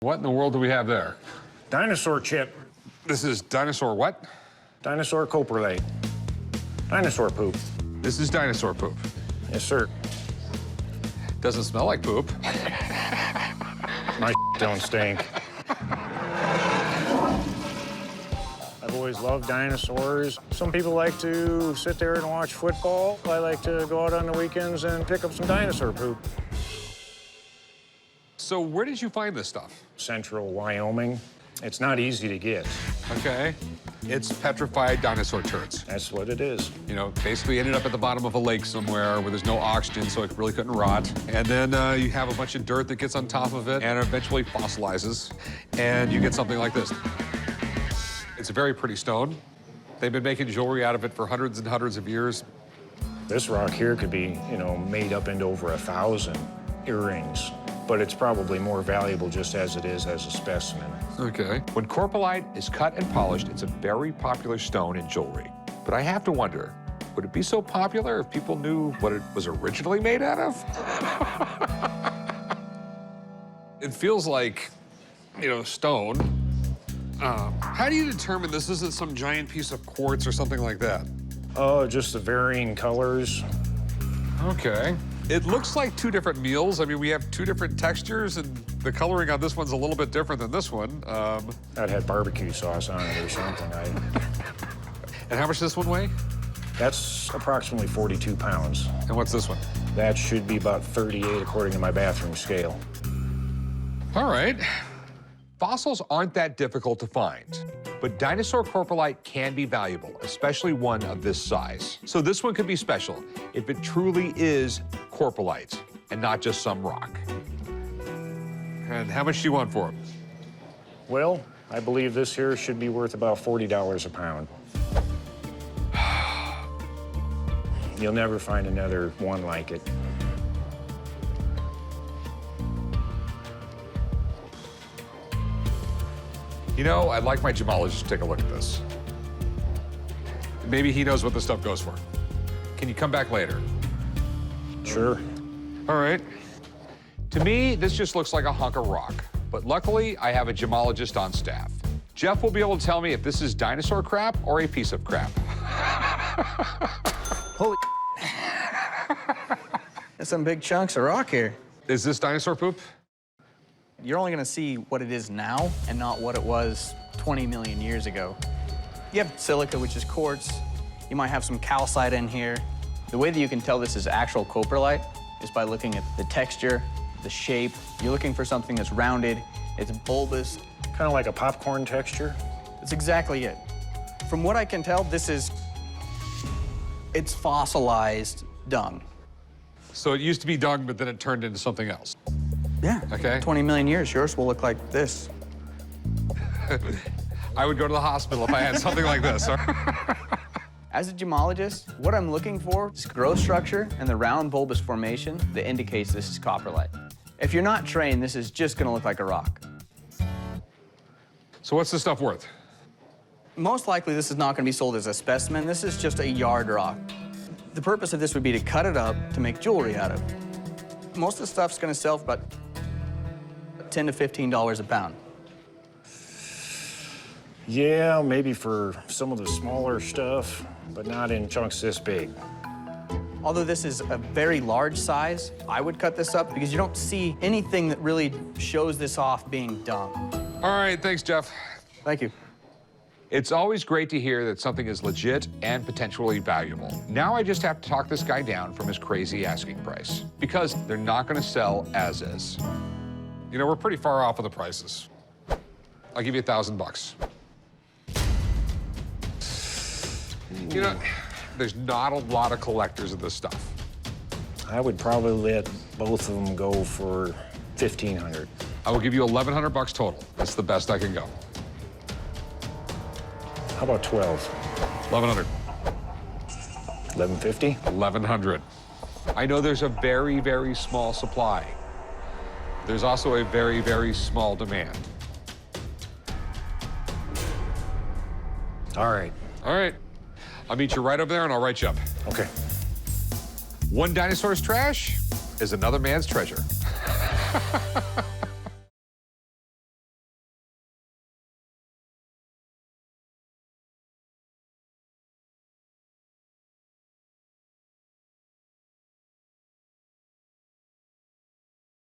What in the world do we have there? Dinosaur chip. This is dinosaur what? Dinosaur coprolite. Dinosaur poop. This is dinosaur poop. Yes, sir. Doesn't smell like poop. My don't stink. I've always loved dinosaurs. Some people like to sit there and watch football. I like to go out on the weekends and pick up some dinosaur poop. So where did you find this stuff? Central Wyoming. It's not easy to get. Okay. It's petrified dinosaur turds. That's what it is. You know, basically ended up at the bottom of a lake somewhere where there's no oxygen, so it really couldn't rot. And then you have a bunch of dirt that gets on top of it and eventually fossilizes, and you get something like this. It's a very pretty stone. They've been making jewelry out of it for hundreds and hundreds of years. This rock here could be, made up into over 1,000 earrings, but it's probably more valuable just as it is as a specimen. Okay. When corpolite is cut and polished, it's a very popular stone in jewelry. But I have to wonder, would it be so popular if people knew what it was originally made out of? It feels like, stone. How do you determine this isn't some giant piece of quartz or something like that? Oh, just the varying colors. Okay. It looks like two different meals. I mean, we have two different textures, and the coloring on this one's a little bit different than this one. That had barbecue sauce on it or something. And how much does this one weigh? That's approximately 42 pounds. And what's this one? That should be about 38 according to my bathroom scale. All right. Fossils aren't that difficult to find, but dinosaur corpolite can be valuable, especially one of this size. So this one could be special if it truly is corpolite and not just some rock. And how much do you want for it? Well, I believe this here should be worth about $40 a pound. You'll never find another one like it. You know, I'd like my gemologist to take a look at this. Maybe he knows what this stuff goes for. Can you come back later? Sure. All right. To me, this just looks like a hunk of rock. But luckily, I have a gemologist on staff. Jeff will be able to tell me if this is dinosaur crap or a piece of crap. Holy There's some big chunks of rock here. Is this dinosaur poop? You're only gonna see what it is now and not what it was 20 million years ago. You have silica, which is quartz. You might have some calcite in here. The way that you can tell this is actual coprolite is by looking at the texture, the shape. You're looking for something that's rounded, it's bulbous. Kind of like a popcorn texture. That's exactly it. From what I can tell, it's fossilized dung. So it used to be dung, but then it turned into something else. Yeah. Okay. 20 million years, yours will look like this. I would go to the hospital if I had something like this. As a gemologist, what I'm looking for is growth structure and the round bulbous formation that indicates this is coprolite. If you're not trained, this is just gonna look like a rock. So what's this stuff worth? Most likely, this is not gonna be sold as a specimen. This is just a yard rock. The purpose of this would be to cut it up to make jewelry out of. Most of the stuff's gonna sell for about $10 to $15 a pound. Yeah, maybe for some of the smaller stuff, but not in chunks this big. Although this is a very large size, I would cut this up because you don't see anything that really shows this off being dung. All right, thanks, Jeff. Thank you. It's always great to hear that something is legit and potentially valuable. Now I just have to talk this guy down from his crazy asking price, because they're not gonna sell as is. You know, we're pretty far off of the prices. I'll give you $1,000. You know, there's not a lot of collectors of this stuff. I would probably let both of them go for $1,500. I will give you $1,100 total. That's the best I can go. How about 12? 1,100. 1150? 1,100. I know there's a very, very small supply. There's also a very, very small demand. All right. All right. I'll meet you right over there and I'll write you up. Okay. One dinosaur's trash is another man's treasure.